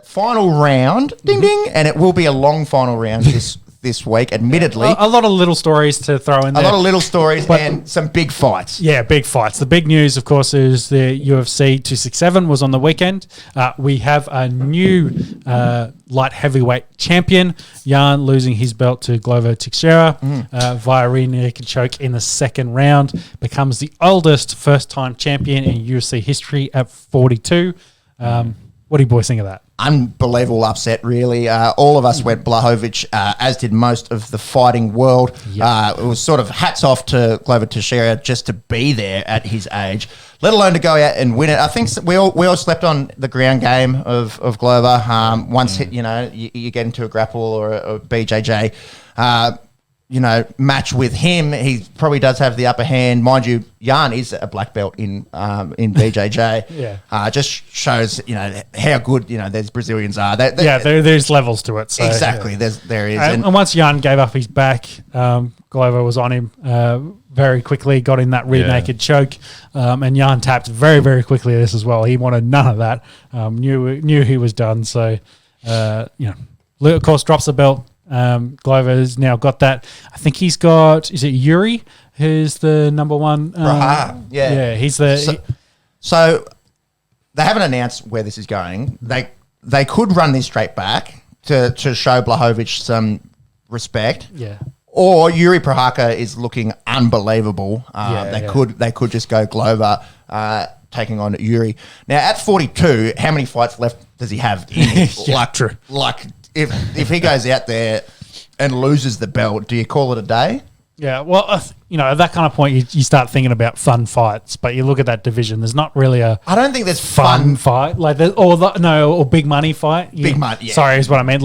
Final round, ding ding, and it will be a long final round this week, admittedly. A lot of little stories to throw in there. A lot of little stories and some big fights. Yeah, big fights. The big news, of course, is the UFC 267 was on the weekend. We have a new light heavyweight champion, Jan losing his belt to Glover Teixeira via rear naked choke in the second round. Becomes the oldest first-time champion in UFC history at 42. What do you boys think of that? Unbelievable upset, really. All of us went Blachowicz, as did most of the fighting world. Yep. It was sort of hats off to Glover Teixeira just to be there at his age, let alone to go out and win it. I think we all slept on the ground game of Glover. Once you get into a grapple or a BJJ, match with him, he probably does have the upper hand. Mind you, Jan is a black belt in BJJ. Yeah. Just shows, how good, these Brazilians are. There's levels to it. So, exactly. Yeah. There is. And once Jan gave up his back, Glover was on him very quickly, got in that rear naked choke, and Jan tapped very, very quickly this as well. He wanted none of that. Knew he was done. So, of course, drops the belt. Glover's now got that. I think he's got, is it Yuri, who's the number one? Yeah, he's the... So they haven't announced where this is going. They could run this straight back to show Blachowicz some respect. Yeah. Or Yuri Prochazka is looking unbelievable. They could just go Glover taking on Yuri. Now, at 42, how many fights left does he have in him? True. If he goes out there and loses the belt, do you call it a day? Yeah, well, at that kind of point, you start thinking about fun fights, but you look at that division, there's not really a... I don't think there's fun fight, or big money fight. Big money, yeah. Sorry, is what I meant.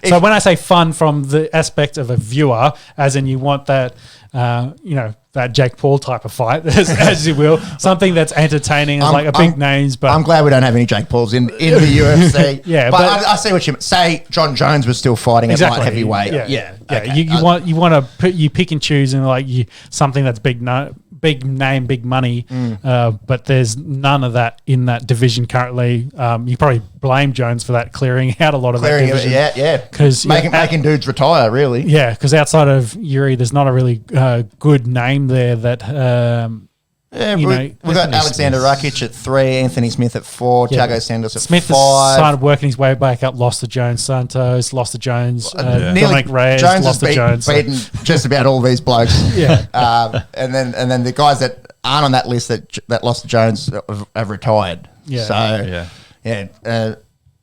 So when I say fun from the aspect of a viewer, as in you want that, that Jake Paul type of fight, as you will, something that's entertaining, big names. But I'm glad we don't have any Jake Pauls in the UFC. Yeah, but I see what you mean. Say John Jones was still fighting at light heavyweight. Yeah. Okay. You want to pick and choose and something that's big name, big money. But there's none of that in that division currently. You probably blame Jones for that, clearing out a lot of that division. Yeah. Because making dudes retire, really. Yeah, because outside of Yuri, there's not a really good name there that. We've got Alexander Rakic at 3, Anthony Smith at 4, Thiago Santos at 5. Smith has started working his way back up, lost to Jones. Santos lost to Jones. Dominic Reyes Jones lost to Jones. Beaten just about all these blokes. And then the guys that aren't on that list that lost to Jones have retired. Yeah. An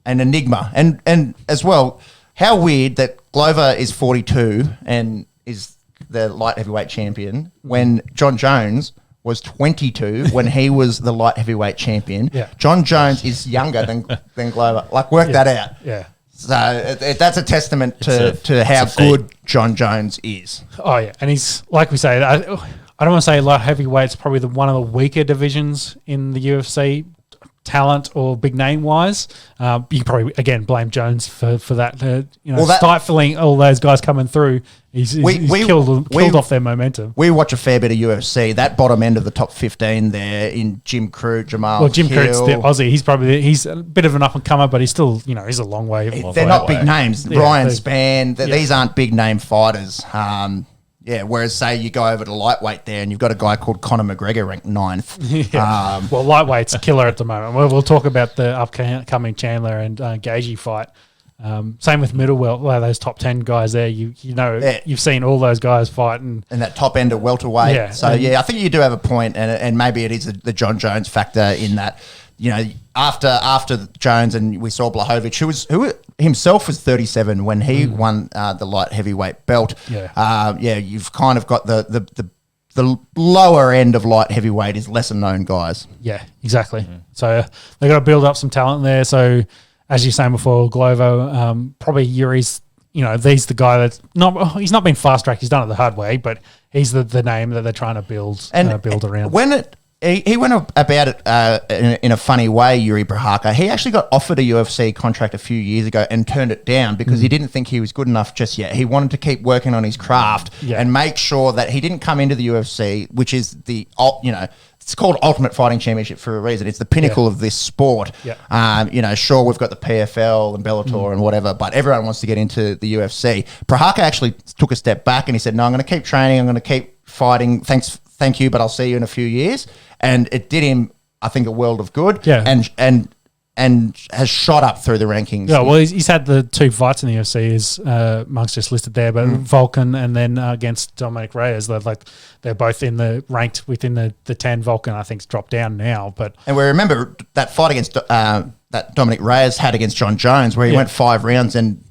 enigma. And as well, how weird that Glover is 42 and is the light heavyweight champion when John Jones was 22 when he was the light heavyweight champion. Yeah. John Jones is younger than Glover. Work that out. Yeah. So that's a testament to how good John Jones is. Oh, yeah. And he's, like we say, I don't want to say light heavyweight's probably one of the weaker divisions in the UFC, talent or big name wise. You can probably, again, blame Jones for that. Stifling all those guys coming through. He's killed off their momentum. We watch a fair bit of UFC. That bottom end of the top 15 there in Jim Crute, Jamal Jim Hill. Crute's the Aussie. He's a bit of an up and comer, but he's still, he's a long way. They're not big names. Ryan Spann. These aren't big name fighters. Whereas say you go over to lightweight there and you've got a guy called Conor McGregor ranked 9th. Lightweight's a killer at the moment. We'll talk about the upcoming Chandler and Gagey fight. Same with middleweight, those top 10 guys there. You've seen all those guys fight and that top end of welterweight. I think you do have a point, and maybe it is the John Jones factor in that. After Jones, and we saw Blachowicz, who himself was 37 when he won the light heavyweight belt. You've kind of got the lower end of light heavyweight is lesser known guys. Yeah, exactly. So they got to build up some talent there. So as you were saying before, Glover, probably Yuri's. He's the guy he's not been fast tracked. He's done it the hard way, but he's the name that they're trying to build around. He went about it in a funny way, Yuri Prochazka. He actually got offered a UFC contract a few years ago and turned it down because he didn't think he was good enough just yet. He wanted to keep working on his craft and make sure that he didn't come into the UFC, which is it's called Ultimate Fighting Championship for a reason. It's the pinnacle of this sport. Yeah. Sure, we've got the PFL and Bellator and whatever, but everyone wants to get into the UFC. Prohaka actually took a step back and he said, no, I'm going to keep training. I'm going to keep fighting. Thank you, but I'll see you in a few years. And it did him, I think, a world of good. Yeah. And has shot up through the rankings. Yeah, well, he's had the 2 fights in the UFC, as Monk's just listed there, but Vulcan and then against Dominic Reyes, they're both ranked within the 10. Vulcan, I think, has dropped down now. And we remember that fight against that Dominic Reyes had against John Jones, where he went 5 rounds and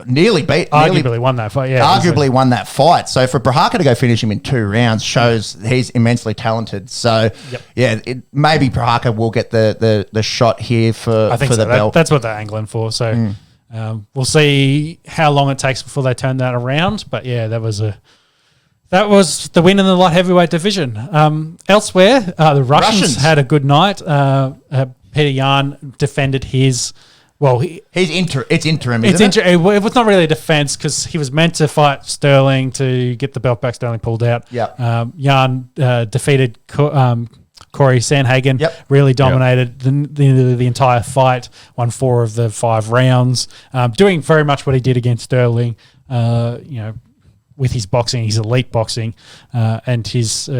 arguably won that fight. Yeah, arguably won that fight. So for Prohaka to go finish him in 2 rounds shows he's immensely talented. So maybe Prohaka will get the shot here for the belt. That's what they're angling for. So we'll see how long it takes before they turn that around. But yeah, that was the win in the light heavyweight division. Elsewhere, the Russians had a good night. Peter Yan defended his. Well, it's interim. It was not really a defense because he was meant to fight Sterling to get the belt back. Sterling pulled out. Yeah. Jan defeated Corey Sandhagen. Yep. Really dominated the entire fight. Won 4 of the 5 rounds. Doing very much what he did against Sterling. With his boxing, his elite boxing, and his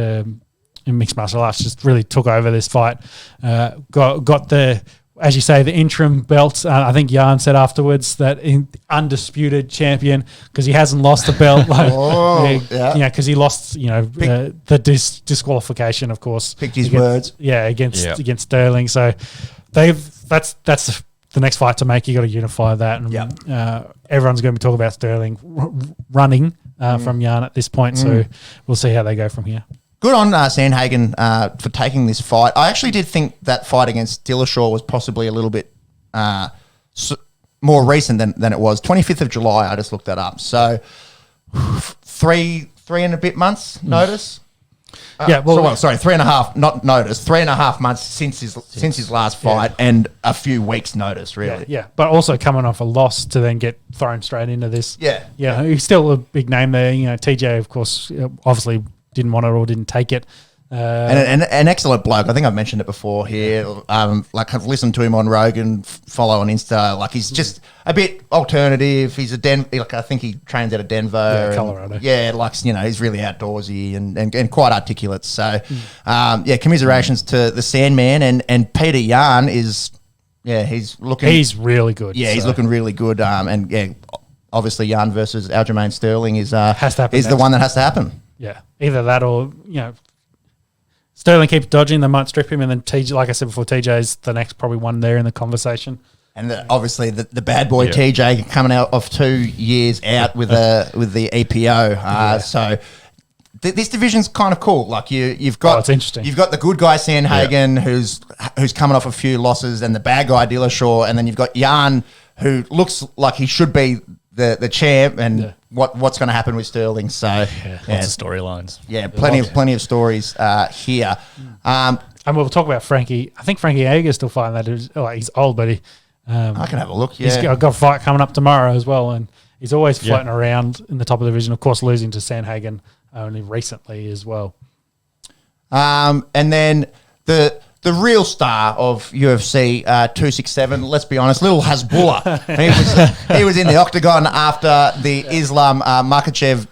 mixed martial arts just really took over this fight. Got the. As you say, the interim belt. I think Jan said afterwards that undisputed champion because he hasn't lost the belt. Because he lost, the disqualification, of course. Picked his words. Yeah, against Sterling. So that's the next fight to make. You got to unify that, and everyone's going to be talking about Sterling running from Jan at this point. So we'll see how they go from here. Good on Sandhagen for taking this fight. I actually did think that fight against Dillashaw was possibly a little bit more recent than it was. 25th of July, I just looked that up. So three and a bit months notice. 3.5, not notice. 3.5 months since his last fight and a few weeks notice, really. Yeah, but also coming off a loss to then get thrown straight into this. Yeah. He's still a big name there. TJ, of course, obviously didn't want it or didn't take it. And an excellent bloke. I think I've mentioned it before here. I've listened to him on Rogan, follow on Insta. He's just a bit alternative. He's I think he trains out of Denver. Colorado. He's really outdoorsy and quite articulate. So, commiserations to the Sandman and Peter Yan is, he's really good. Yeah, he's looking really good. Obviously Yan versus Aljamain Sterling is the one that has to happen. Yeah, either that or, Sterling keeps dodging, they might strip him, and then TJ, like I said before, TJ's the next probably one there in the conversation. And obviously the bad boy TJ coming out of 2 years out with the EPO. So this division's kind of cool. You've got it's interesting. You've got the good guy Sandhagen who's coming off a few losses, and the bad guy Dillashaw, and then you've got Jan who looks like he should be the champ, and what's going to happen with Sterling. So lots of storylines. Yeah, plenty of stories here. And we'll talk about Frankie. I think Frankie Ager's still fighting that. He's old, but I can have a look. Yeah, he's got a fight coming up tomorrow as well, and he's always floating around in the top of the division. Of course, losing to Sandhagen only recently as well. And then the real star of UFC 267, let's be honest, little Hasbullah. He was in the octagon after the Islam Makhachev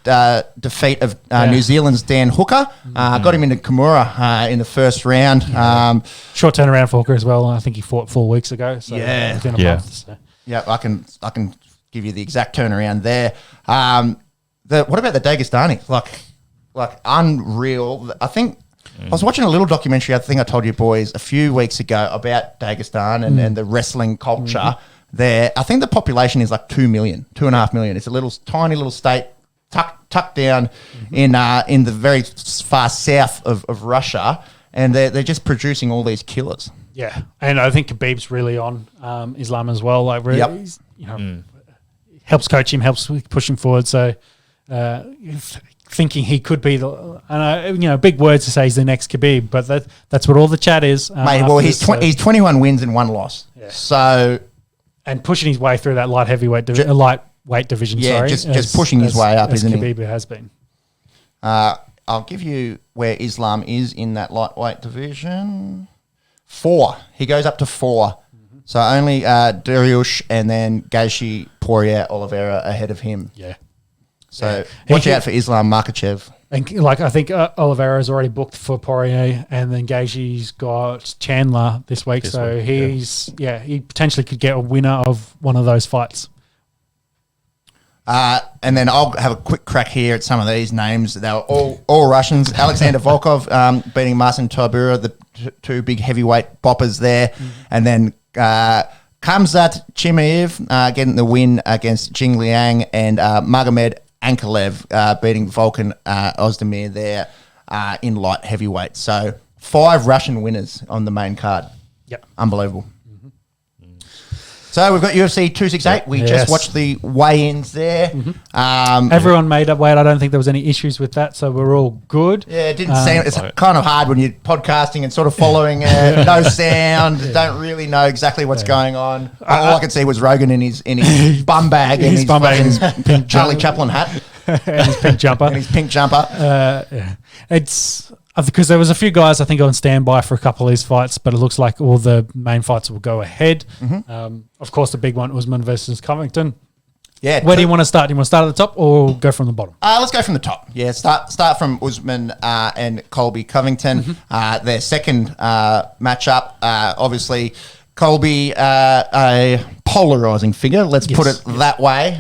defeat of New Zealand's Dan Hooker. Got him into Kimura in the first round. Short turnaround for Hooker as well. I think he fought 4 weeks ago. So within a month. So. Yeah, I can give you the exact turnaround there. What about the Dagestani? Like unreal. I think I was watching a little documentary, I think I told you boys, a few weeks ago about Dagestan and the wrestling culture there. I think the population is like 2 million, 2.5 million. It's a tiny little state tucked down in the very far south of Russia, and they're just producing all these killers. Yeah, and I think Khabib's really on Islam as well. He's, helps coach him, helps push him forward. So thinking he could be big words to say he's the next Khabib, but that's what all the chat is. He's 21 wins and 1 loss. Yeah. So, and pushing his way through that lightweight division. Yeah, just pushing his way up, isn't he? Khabib has been. I'll give you where Islam is in that lightweight division. 4. He goes up to 4. Mm-hmm. So only Dariush and then Gagey, Poirier, Oliveira ahead of him. Yeah. So watch out for Islam Makhachev. And I think Oliveira's already booked for Poirier, and then Gagey's got Chandler this week. He potentially could get a winner of one of those fights. And then I'll have a quick crack here at some of these names. They were all Russians. Alexander Volkov beating Marcin Tybura, the two big heavyweight boppers there. Mm-hmm. And then Khamzat Chimaev getting the win against Jing Liang, and Magomed Ankalev beating Volkan Ozdemir there in light heavyweight. So 5 Russian winners on the main card. Yep. Unbelievable. So we've got UFC 268. We just watched the weigh-ins there. Mm-hmm. Everyone made up weight. I don't think there was any issues with that, so we're all good. Yeah, it didn't seem. It's kind of hard when you're podcasting and sort of following no sound. Don't really know exactly what's going on. All I could see was Rogan in his bum bag and his pink Charlie Chaplin hat and his pink jumper. It's because there was a few guys I think on standby for a couple of these fights, but it looks like all the main fights will go ahead. Mm-hmm. Of course, the big one, Usman versus Covington. Yeah. Where do you want to start? Do you want to start at the top or go from the bottom? Let's go from the top. Yeah, start from Usman and Colby Covington. Mm-hmm. Their second matchup. Obviously, Colby, a polarising figure, let's put it that way.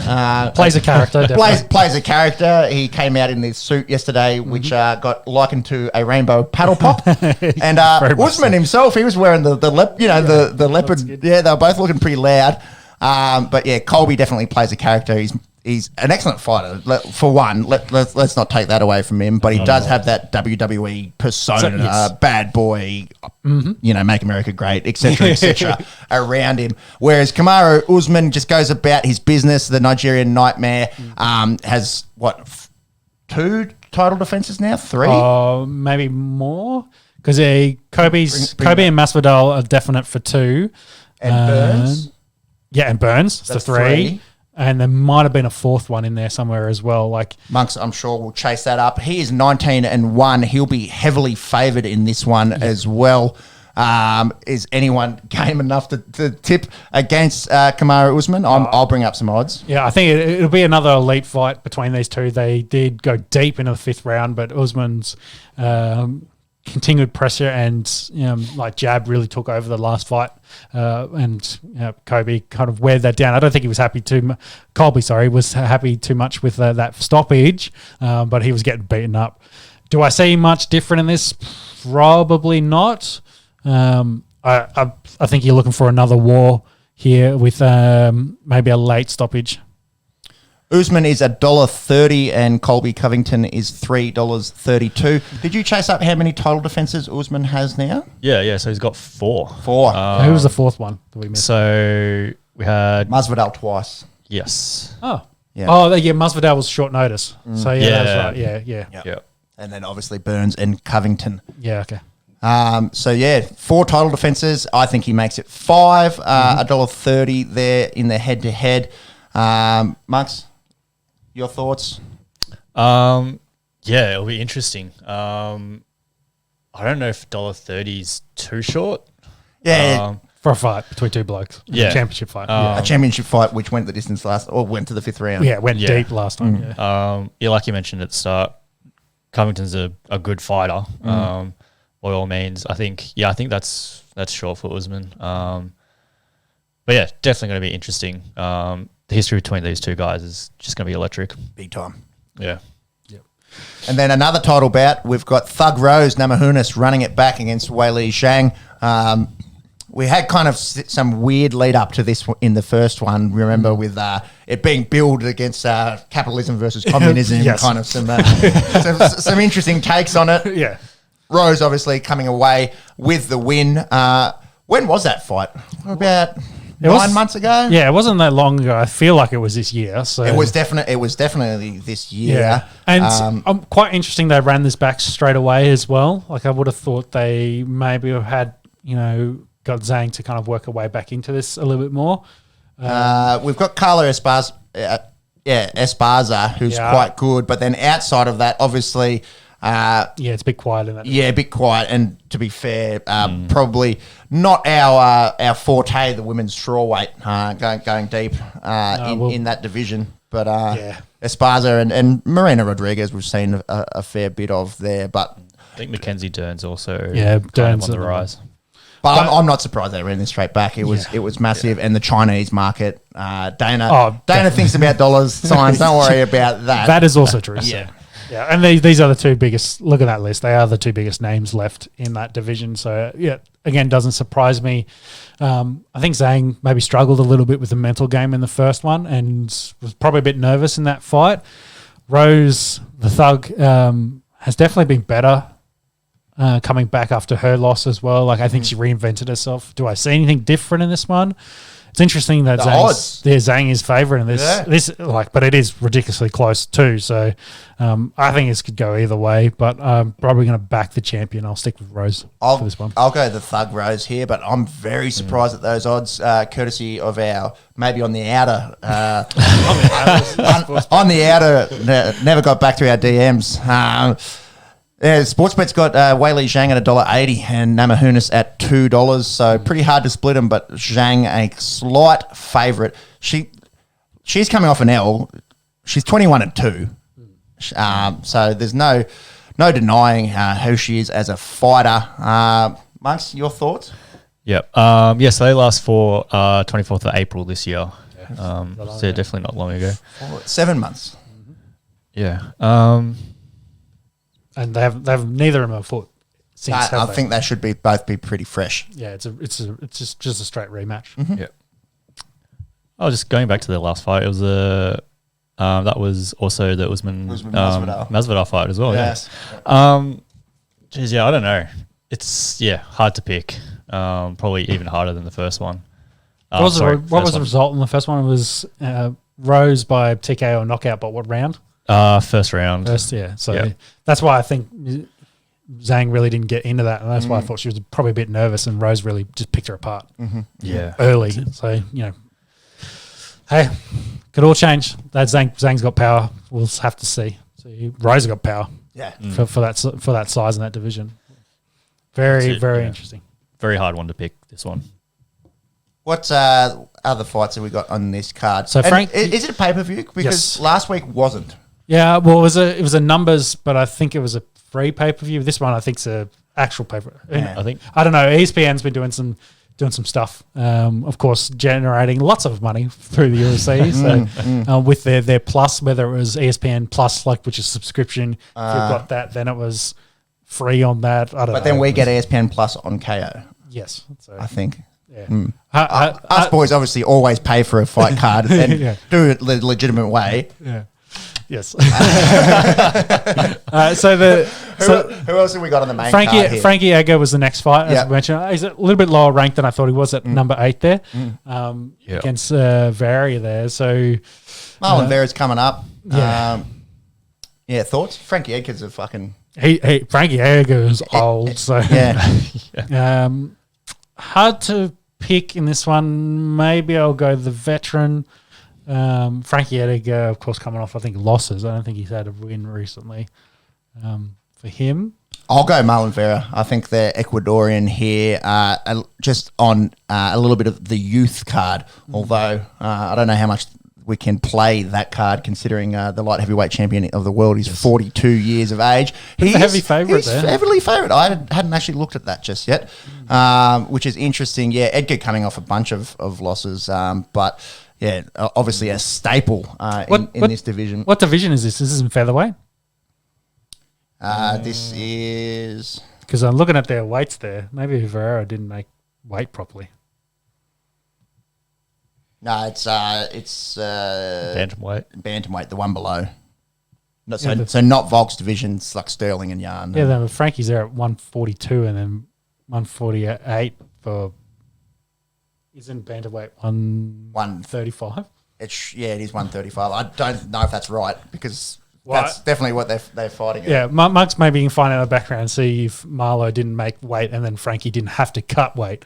Plays a character, definitely. Plays a character. He came out in this suit yesterday, which got likened to a rainbow paddle pop. And Usman himself, he was wearing the leopard. Yeah, they were both looking pretty loud. But yeah, Colby definitely plays a character. He's an excellent fighter. For one, let's not take that away from him. But he does have that WWE persona, bad boy, make America great, etc., around him. Whereas Kamaru Usman just goes about his business. The Nigerian Nightmare has 2 title defenses now, 3, maybe more, because Kobe and Masvidal are definite for 2, and Burns. Yeah, and Burns, that's so 3. And there might have been a 4th one in there somewhere as well. Like Monks, I'm sure will chase that up. He is 19-1. He'll be heavily favoured in this one as well. Is anyone game enough to tip against Kamaru Usman? I'll bring up some odds. Yeah, I think it'll be another elite fight between these two. They did go deep into the 5th round, but Usman's continued pressure and jab really took over the last fight, and Kobe kind of weared that down. I don't think he was happy was happy too much with that stoppage, but he was getting beaten up. Do I see much different in this? Probably not. I think you're looking for another war here with maybe a late stoppage. Usman is $1.30 and Colby Covington is $3.32. Did you chase up how many title defenses Usman has now? Yeah. So he's got 4. Who was the 4th one that we missed? So we had Masvidal twice. Yes. Oh, yeah. Masvidal was short notice. So that's right. Yeah. And then obviously Burns and Covington. Yeah. Okay. 4 title defenses. I think he makes it 5. $1.30 there in the head-to-head. Monks, your thoughts? It'll be interesting. I don't know if $1.30 is too short. Yeah. For a fight between 2 blokes. Yeah. A championship fight. A championship fight which went the distance went to the 5th round. Yeah, went deep last time. Like you mentioned at the start, Covington's a good fighter. By all means. I think that's short for Usman. But yeah, definitely going to be interesting. The history between these two guys is just going to be electric. Big time. Yeah. Yep. And then another title bout, we've got Thug Rose Namajunas running it back against Weili Zhang. We had kind of some weird lead up to this in the first one, remember, with it being billed against capitalism versus communism, kind of some interesting takes on it. Yeah. Rose obviously coming away with the win. When was that fight? About 9 months ago? Yeah, it wasn't that long ago. I feel like it was this year. So It was definitely this year. Yeah. And quite interesting they ran this back straight away as well. Like I would have thought they maybe have had, got Zhang to kind of work her way back into this a little bit more. We've got Carla Esparza, who's quite good. But then outside of that, obviously, it's a bit quiet in that. Yeah, a bit quiet. And to be fair, probably not our forte, the women's strawweight, going deep in that division. But Esparza and Marina Rodriguez, we've seen a fair bit of there. But I think Mackenzie Dern's also Dern's on the rise. But I'm not surprised they ran this straight back. It was massive, and the Chinese market. Dana thinks about dollars signs. Don't worry about that. That is also true. Yeah, and these are the two biggest. Look at that list; they are the two biggest names left in that division. So again, doesn't surprise me. I think Zhang maybe struggled a little bit with the mental game in the first one, and was probably a bit nervous in that fight. Rose, the thug, has definitely been better. Coming back after her loss as well. Like, I think she reinvented herself. Do I see anything different in this one? It's interesting that Zhang is favourite in this. But it is ridiculously close too. So I think this could go either way. But I'm probably going to back the champion. I'll stick with Rose for this one. I'll go the thug Rose here, but I'm very surprised at those odds, courtesy of our maybe on the outer, on the outer. Never got back to our DMs. Sportsbet's got Weili Zhang at $1.80 and Namajunas at $2. So pretty hard to split them, but Zhang a slight favourite. She's coming off an L. She's 21-2. So there's no denying who she is as a fighter. Monks, your thoughts? Yep. So they last for 24th of April this year. So definitely not long ago. 7 months. Yeah. And they have neither of them a foot since. I think they should both be pretty fresh. Yeah, it's just a straight rematch. Mm-hmm. Yeah. Oh, just going back to the last fight, it was that was also the Usman Masvidal fight as well. Yes. I don't know. It's hard to pick. Probably even harder than the first one. What was the result in the first one? It was Rose by TKO or knockout, but what round? First round. So that's why I think Zhang really didn't get into that, and that's why I thought she was probably a bit nervous, and Rose really just picked her apart. Early. So hey, could all change. That Zhang's got power. We'll have to see. So Rose got power. Yeah. For that size in that division. Very interesting. Very hard one to pick. This one. What other fights have we got on this card? So Frank, is it a pay-per-view? Because last week wasn't. Yeah, well, it was a numbers, but I think it was a free pay-per-view. This one I think's a actual pay-per-view. Yeah. I don't know. ESPN's been doing some stuff. Of course, generating lots of money through the UFC. So with their plus, whether it was ESPN Plus, which is subscription, if you've got that, then it was free on that. I don't know. But then we get ESPN Plus on KO. Yes, so I think. Yeah. Us boys obviously always pay for a fight card and do it the legitimate way. Yeah. Yes. Who else have we got on the main card here? Frankie Edgar was the next fight, as I mentioned. He's a little bit lower ranked than I thought he was at number 8 there against Vary there. So Marlon Vera's coming up. Thoughts? Frankie Edgar's a fucking... Frankie Edgar is old, so... hard to pick in this one. Maybe I'll go the veteran. Frankie Edgar, of course, coming off, I think, losses. I don't think he's had a win recently for him. I'll go Marlon Vera. I think they're Ecuadorian here, just on a little bit of the youth card, although I don't know how much we can play that card considering the light heavyweight champion of the world is 42 years of age. He's a heavy favourite there. Heavily favourite. I hadn't actually looked at that just yet, which is interesting. Yeah, Edgar coming off a bunch of losses, but yeah, obviously a staple in this division. What division is this? This is in featherweight? This is... Because I'm looking at their weights there. Maybe Ferreira didn't make weight properly. No, it's bantamweight. Bantamweight, the one below. No, so not Volk's divisions like Sterling and Yarn. Yeah, then Frankie's there at 142 and then 148 for... Isn't bantamweight 135? It is 135. I don't know if that's right because that's definitely what they're fighting. Yeah, Mark's maybe you can find out in the background and see if Marlo didn't make weight and then Frankie didn't have to cut weight,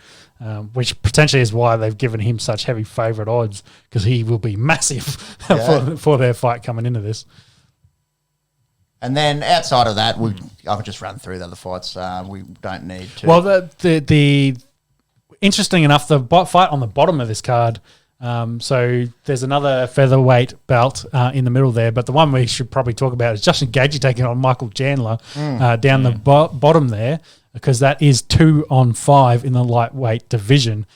which potentially is why they've given him such heavy favourite odds because he will be massive for their fight coming into this. And then outside of that, I could just run through the other fights. We don't need to. Well, the interesting enough, the fight on the bottom of this card. So there's another featherweight belt in the middle there, but the one we should probably talk about is Justin Gagey taking on Michael Chandler down the bottom there, because that is 2-on-5 in the lightweight division,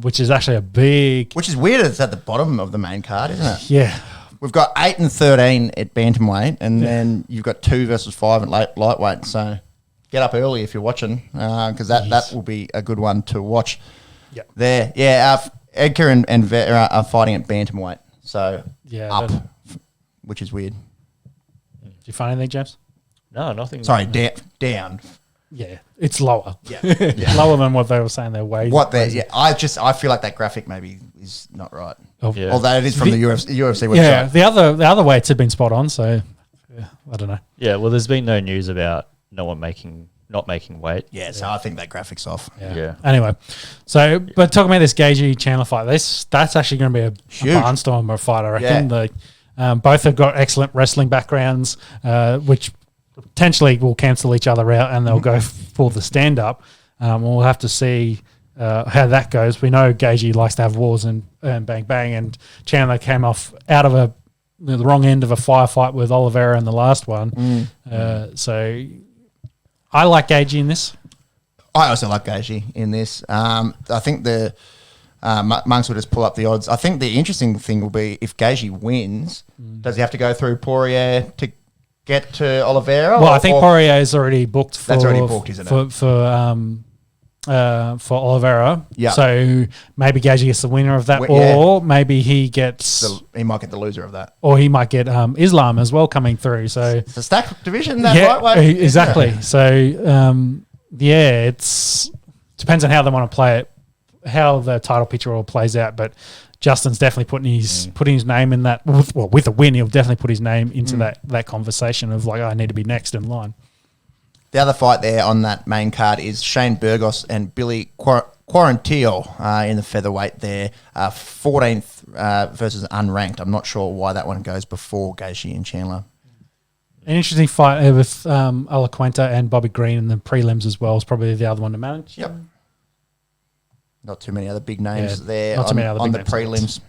which is actually a big... Which is weird. It's at the bottom of the main card, isn't it? Yeah. We've got 8 and 13 at bantamweight, and then you've got 2 versus 5 at lightweight. So get up early if you're watching, because that will be a good one to watch. Yep. There, yeah. Edgar and Vera are fighting at bantamweight, so up, which is weird. Did you find anything, James? No, nothing. Sorry, down. Yeah, it's lower. Yeah. Lower than what they were saying their way. I feel like that graphic maybe is not right. Yeah. Although it is from the UFC website. Yeah, the other weights have been spot on, so I don't know. Yeah, well, there's been no news about not making weight. Yeah, so I think that graphic's off. Yeah. Anyway, but talking about this Gagey Chandler fight, that's actually going to be a barnstormer of a fight, I reckon. Yeah. Both have got excellent wrestling backgrounds, which potentially will cancel each other out, and they'll go for the stand-up. We'll have to see how that goes. We know Gagey likes to have wars and bang bang, and Chandler came off out of the wrong end of a firefight with Oliveira in the last one. So I like Gagey in this. I also like Gagey in this. I think the Monks will just pull up the odds. I think the interesting thing will be if Gagey wins, does he have to go through Poirier to get to Oliveira? Well, I think Poirier is already booked. That's already booked, isn't it? For Oliveira. Yeah. So maybe Gagey gets the winner of that, or maybe he gets... he might get the loser of that. Or he might get Islam as well coming through. So it's a stacked division, that lightweight. Exactly. So, it depends on how they want to play it, how the title picture all plays out, but Justin's definitely putting his name in that. Well, with a win, he'll definitely put his name into that conversation of like, I need to be next in line. The other fight there on that main card is Shane Burgos and Billy Quarantillo in the featherweight there, 14th versus unranked. I'm not sure why that one goes before Gaethje and Chandler. An interesting fight with Alaquenta and Bobby Green in the prelims as well is probably the other one to manage. Yep. Not too many other big names there on the prelims.